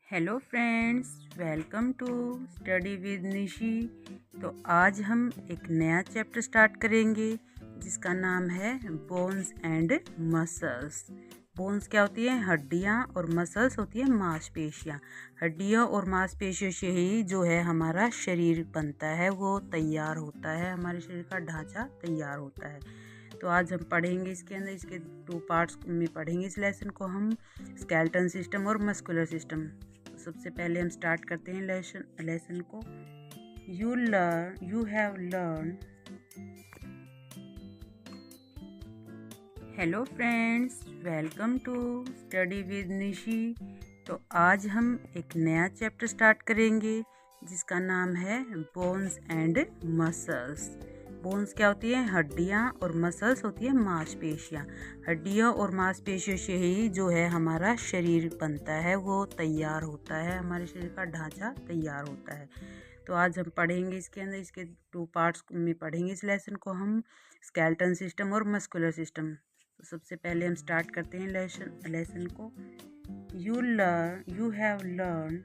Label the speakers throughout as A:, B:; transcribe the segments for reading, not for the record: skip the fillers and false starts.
A: Hello friends, welcome to study with Nishi. तो आज हम एक नया चैप्टर स्टार्ट करेंगे जिसका नाम है बोन्स एंड मसल्स। बोन्स क्या होती है? हड्डियाँ, और मसल्स होती है मांसपेशियाँ। हड्डियों और मांसपेशियों से ही जो है हमारा शरीर बनता है, वो तैयार होता है, हमारे शरीर का ढांचा तैयार होता है। तो आज हम पढ़ेंगे इसके अंदर, इसके 2 पार्ट्स में पढ़ेंगे इस लेसन को हम, स्केलेटन सिस्टम और मस्कुलर सिस्टम। सबसे पहले हम स्टार्ट करते हैं लेसन को। You have learn. Hello friends, welcome to study with Nishi. तो आज हम एक नया चैप्टर स्टार्ट करेंगे जिसका नाम है बोन्स एंड मसल्स। बोन्स क्या होती है? हड्डियाँ, और मसल्स होती है मांसपेशियाँ। हड्डियों और मांसपेशियों से ही जो है हमारा शरीर बनता है, वो तैयार होता है, हमारे शरीर का ढांचा तैयार होता है। तो आज हम पढ़ेंगे इसके अंदर, इसके 2 पार्ट्स में पढ़ेंगे इस लेसन को हम, स्केलेटन सिस्टम और मस्कुलर सिस्टम। तो सबसे पहले हम स्टार्ट करते हैं लेसन को। You have learn.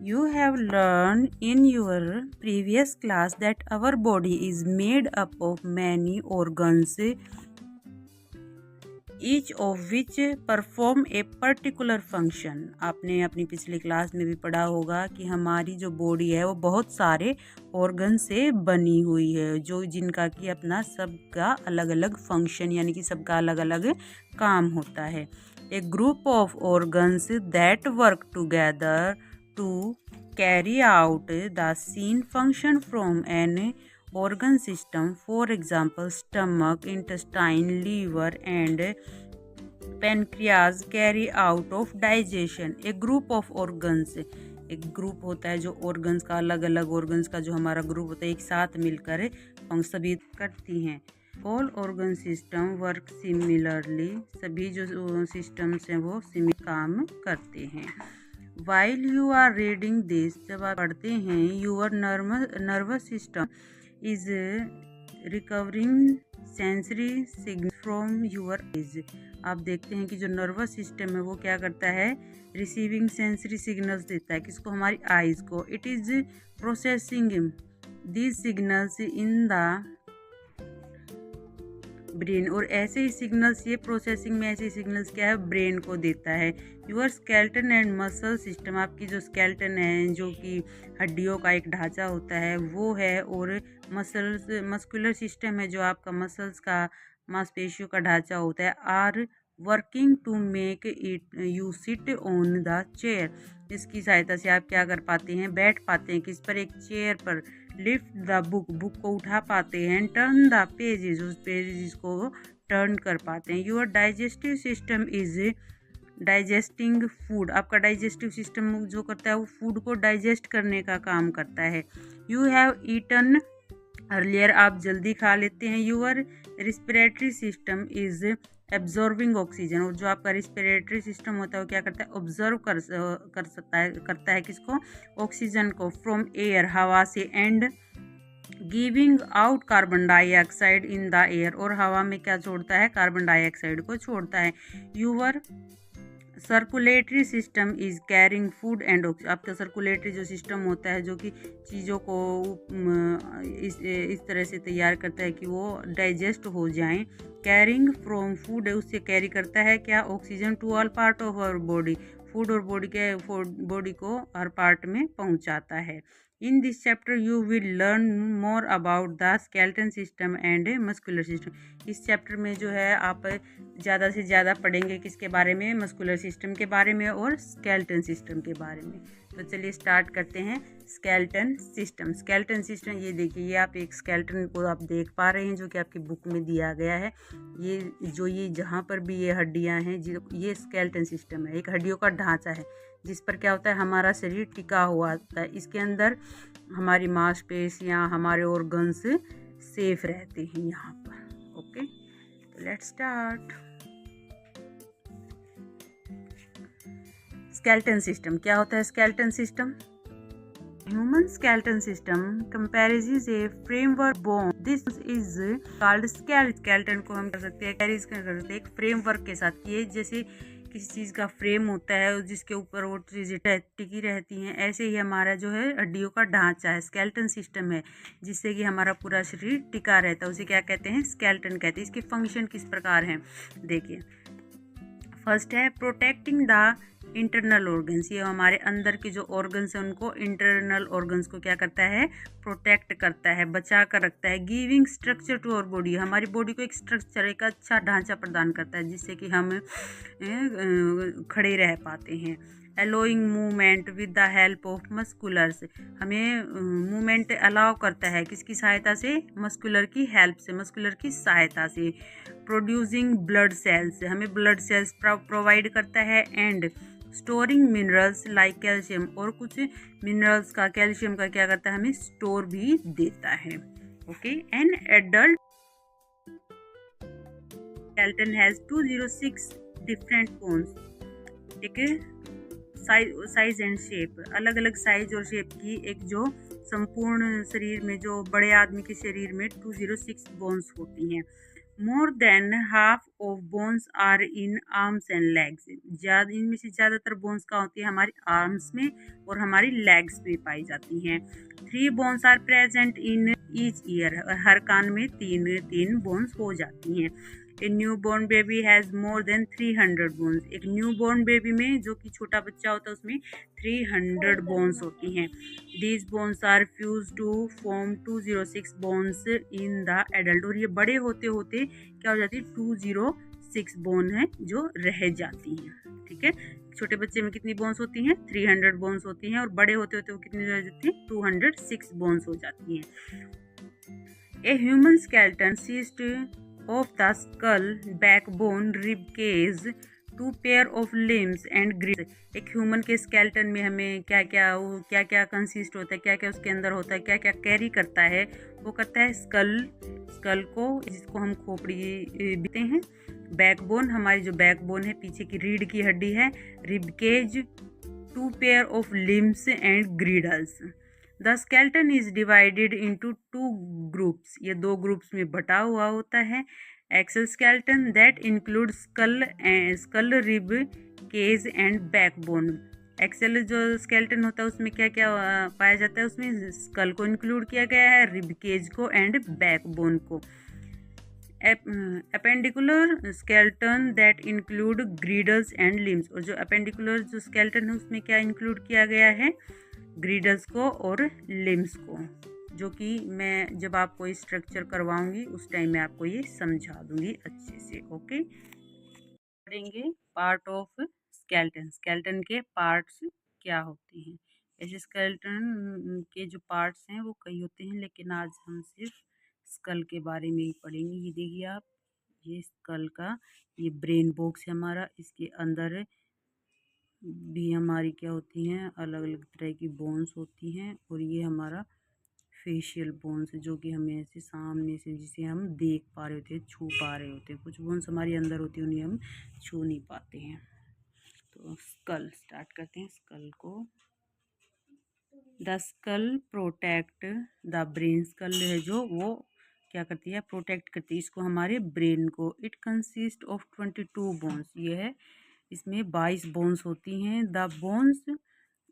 A: You have learned in your previous class that our body is made up of many organs, each of which perform a particular function। आपने अपनी पिछली क्लास में भी पढ़ा होगा कि हमारी जो बॉडी है वो बहुत सारे ऑर्गन से बनी हुई है, जो जिनका कि अपना सबका अलग अलग फंक्शन, यानी कि सबका अलग अलग काम होता है। A group of organs that work together to carry out the seen function from an organ system. For example, stomach, intestine, liver and pancreas carry out of digestion. A group of organs, एक group होता है जो organs का, अलग अलग organs का जो हमारा ग्रुप होता है, एक साथ मिलकर सभी करती हैं। All organ system work similarly. सभी जो सिस्टम्स हैं वो सिमिलर काम करते हैं। While you are reading this, जब आप पढ़ते हैं, your nervous system is recovering sensory signals from your eyes। आप देखते हैं कि जो नर्वस सिस्टम है वो क्या करता है? रिसीविंग सेंसरी सिग्नल्स देता है। किसको? हमारी आइज को। It is processing these signals in the brain, और ऐसे ही सिग्नल्स, ये प्रोसेसिंग में ऐसे सिग्नल्स क्या है? ब्रेन को देता है। Your skeleton and muscle system, आपकी जो स्केलेटन है, जो कि हड्डियों का एक ढांचा होता है, वो है, और मस्कुलर सिस्टम है जो आपका मसल्स का, मांसपेशियों का ढांचा होता है, are working to make it you sit on the chair. इसकी सहायता से आप क्या कर पाते हैं? बैठ पाते हैं। किस पर? एक चेयर पर। लिफ्ट द बुक को उठा पाते हैं। टर्न द पेजेस, उस पेजेस को टर्न कर पाते हैं। Your digestive system is digesting food, आपका डाइजेस्टिव सिस्टम जो करता है वो फूड को डाइजेस्ट करने का काम करता है। यू हैव ईटन अर्लियर, आप जल्दी खा लेते हैं। Your respiratory system is absorbing oxygen, और जो आपका रिस्पिरेटरी सिस्टम होता है वो क्या करता है? ऑब्जर्व करता है किसको? ऑक्सीजन को, फ्रॉम एयर, हवा से, and giving out carbon dioxide in the air, और हवा में क्या छोड़ता है? कार्बन डाइऑक्साइड को छोड़ता है। Your circulatory system is carrying food and oxygen, आपका सर्कुलेटरी जो सिस्टम होता है, जो कि चीज़ों को इस तरह से तैयार करता है कि वो डाइजेस्ट हो जाएं। कैरिंग फ्रॉम फूड है, उससे कैरी करता है क्या? Oxygen to all part of our body, food और बॉडी को हर पार्ट में पहुंचाता है। In this chapter you will learn more about the skeleton system and muscular system. इस चैप्टर में जो है आप ज़्यादा से ज़्यादा पढ़ेंगे किसके बारे में? मस्कुलर सिस्टम के बारे में और स्केलेटन सिस्टम के बारे में। तो चलिए स्टार्ट करते हैं। Skeleton system. स्केलेटन सिस्टम, ये देखिए, ये आप एक स्केलेटन को आप देख पा रहे हैं जो कि आपकी बुक में दिया गया है। ये जहाँ पर भी ये हड्डियाँ हैं, ये स्केलेटन सिस्टम है, एक हड्डियों का ढांचा है जिस पर क्या होता है? हमारा शरीर टिका हुआ होता है। इसके अंदर हमारी मांसपेशियाँ, हमारे ऑर्गन्स सेफ रहते हैं यहाँ पर। ओके, तो लेट्स स्टार्ट। स्केलेटन सिस्टम क्या होता है? Skeleton system, human skeleton system comprises a framework bone this is called skeleton को हम कर सकते हैं कैरी कर सकते हैं एक फ्रेमवर्क के साथ कि जैसे किसी चीज़ का फ्रेम होता है जिसके ऊपर वो चीज़ें टिकी रहती हैं, ऐसे ही हमारा जो है हड्डियों का ढांचा है, स्केलेटन सिस्टम है, जिससे कि हमारा पूरा शरीर टिका रहता है, उसे क्या कहते हैं, स्केलेटन कहते हैं। इसके फंक्शन किस प्रकार हैं देखिए। फर्स्ट है प्रोटेक्टिंग द इंटरनल ऑर्गन्स, ये हमारे अंदर के जो ऑर्गन्स हैं उनको, इंटरनल ऑर्गन्स को क्या करता है, प्रोटेक्ट करता है, बचा कर रखता है। Giving structure to our body, हमारी बॉडी को एक स्ट्रक्चर, एक अच्छा ढांचा प्रदान करता है जिससे कि हम खड़े रह पाते हैं। Allowing movement with the help of musculars, हमें मूवमेंट अलाउ करता है किसकी सहायता से, मस्कुलर की हेल्प से, मस्कुलर की सहायता से। प्रोड्यूसिंग ब्लड सेल्स, हमें ब्लड सेल्स प्रोवाइड करता है। And storing minerals like calcium, और कुछ मिनरल्स का, कैल्शियम का क्या करता है, हमें स्टोर भी देता है। Okay, an adult skeleton has 206 different bones, ठीक है, साइज एंड शेप, अलग अलग साइज और शेप की एक जो संपूर्ण शरीर में, जो बड़े आदमी के शरीर में 206 बोन्स होती हैं। More than half of bones are in arms and legs, इनमें से ज़्यादातर बोन्स का होती है हमारी आर्म्स में और हमारी लेग्स में पाई जाती हैं। 3 bones are present in each ear, हर कान में तीन बोन्स हो जाती हैं। A new born baby has more than 300 bones, एक न्यू बॉर्न बेबी में, जो कि छोटा बच्चा होता है, उसमें 300 बोन्स होती हैं। These bones are fuse to form 206 bones in the adult, और ये बड़े होते होते क्या हो जाती है, 206 बोन है जो रह जाती हैं, ठीक है। छोटे बच्चे में कितनी बोन्स होती हैं, 300 बोन्स होती हैं, और बड़े होते होते वो कितनी रह जाती हैं, 206 बोन्स हो जाती हैं। A human skeleton consist of the skull, backbone, rib cage, 2 pair of limbs and grills। एक ह्यूमन के स्केलेटन में हमें क्या क्या कंसिस्ट होता है, क्या क्या उसके अंदर होता है, क्या क्या कैरी करता है, वो करता है स्कल को, जिसको हम खोपड़ी कहते हैं। बैकबोन, हमारी जो बैकबोन है, पीछे की रीढ़ की हड्डी है। Rib cage, 2 pair of limbs and girdles. The skeleton is divided into 2 groups, ये 2 ग्रुप्स में बटा हुआ होता है। Axial skeleton that include skull, rib cage and backbone. Axial जो स्केलेटन होता है उसमें क्या क्या पाया जाता है, उसमें स्कल को इंक्लूड किया गया है, रिब केज को एंड बैकबोन को। Appendicular skeleton that include girdles and limbs, और जो अपेंडिकुलर जो स्केलेटन है उसमें क्या इंक्लूड किया गया है, ग्रिडल्स को और लिम्स को, जो कि मैं जब आपको स्ट्रक्चर करवाऊंगी उस टाइम में आपको ये समझा दूंगी अच्छे से। ओके, पढ़ेंगे पार्ट ऑफ स्केलेटन, स्केलेटन के पार्ट्स क्या होते हैं। ऐसे स्केलेटन के जो पार्ट्स हैं वो कई होते हैं, लेकिन आज हम सिर्फ स्कल के बारे में ही पढ़ेंगे। ये देखिए आप, ये स्कल का ये ब्रेन बॉक्स है हमारा, इसके अंदर भी हमारी क्या होती हैं, अलग अलग तरह की बोन्स होती हैं, और ये हमारा फेशियल बोन्स है, जो कि हमें ऐसे सामने से, जिसे हम देख पा रहे होते हैं, छू पा रहे होते हैं। कुछ बोन्स हमारे अंदर होती हैं, उन्हें हम छू नहीं पाते हैं। तो स्कल स्टार्ट करते हैं, स्कल को। The skull protect the brain, skull है जो वो क्या करती है, प्रोटेक्ट करती है इसको, हमारे ब्रेन को। इट कंसिस्ट ऑफ 22 बोन्स, ये है, इसमें 22 बोन्स होती हैं। The bones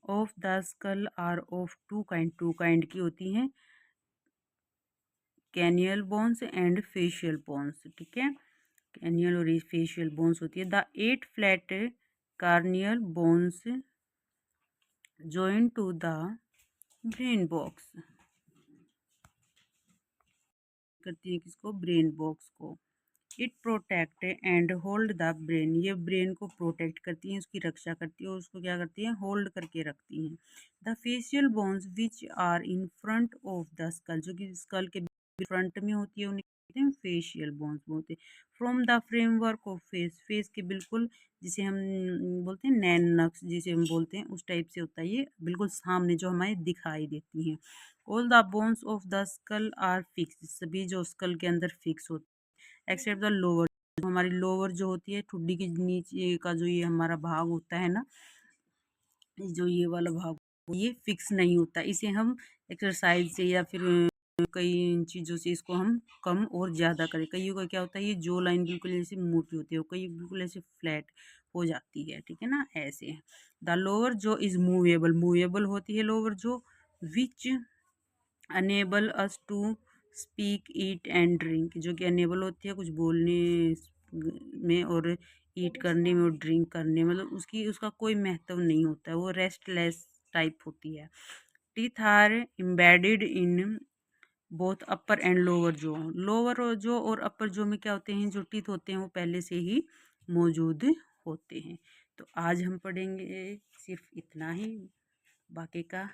A: of the skull are of two kind की होती हैं, cranial bones and facial bones, ठीक है, कैनियल और फेशियल बोन्स होती है। The 8 flat cranial bones join to the brain box, करती है किसको, ब्रेन बॉक्स को। It protect and hold the brain, ये ब्रेन को प्रोटेक्ट करती हैं, उसकी रक्षा करती है, और उसको क्या करती हैं, होल्ड करके रखती हैं। The facial bones which are in front of the skull, जो कि स्कल के फ्रंट में होती है, उन्हें कहते हैं फेशियल बोन्स बोलते हैं। From the framework of face, face के बिल्कुल, जिसे हम बोलते हैं नैन नक्श, जिसे हम बोलते हैं, उस टाइप से होता है ये, बिल्कुल सामने जो हमें दिखाई देती हैं। All the bones of the skull are fix, सभी जो स्कल के अंदर फिक्स होते हैं, एक्सेप्ट द लोअर, हमारी लोअर जो होती है, ठुड्डी के नीचे का जो ये हमारा भाग होता है ना, जो ये वाला भाग, ये फिक्स नहीं होता, इसे हम एक्सरसाइज से या फिर कई चीज़ों से इसको हम कम और ज़्यादा करें। कईयों का क्या होता है, ये जो लाइन बिल्कुल ऐसे मोटी होती है और कई बिल्कुल ऐसे फ्लैट हो जाती है, ठीक है ना, ऐसे। The lower jaw is movable, movable होती है lower jaw, which enable us to speak, eat and drink, जो कि अनेबल होती है कुछ बोलने में और ईट करने में और ड्रिंक करने में, मतलब उसका कोई महत्व नहीं होता है, वो रेस्टलेस टाइप होती है। Teeth are embedded in both upper and lower जो, लोअर जो और अपर जो में क्या होते हैं, जो टीथ होते हैं वो पहले से ही मौजूद होते हैं। तो आज हम पढ़ेंगे सिर्फ इतना ही, बाकी का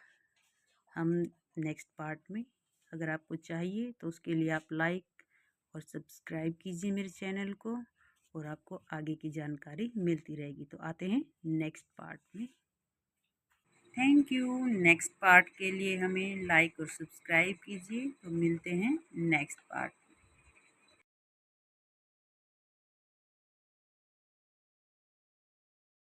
A: हम नेक्स्ट पार्ट में। अगर आपको चाहिए तो उसके लिए आप लाइक और सब्सक्राइब कीजिए मेरे चैनल को, और आपको आगे की जानकारी मिलती रहेगी। तो आते हैं नेक्स्ट पार्ट में। Thank you. नेक्स्ट पार्ट के लिए हमें लाइक और सब्सक्राइब कीजिए। तो मिलते हैं नेक्स्ट पार्ट।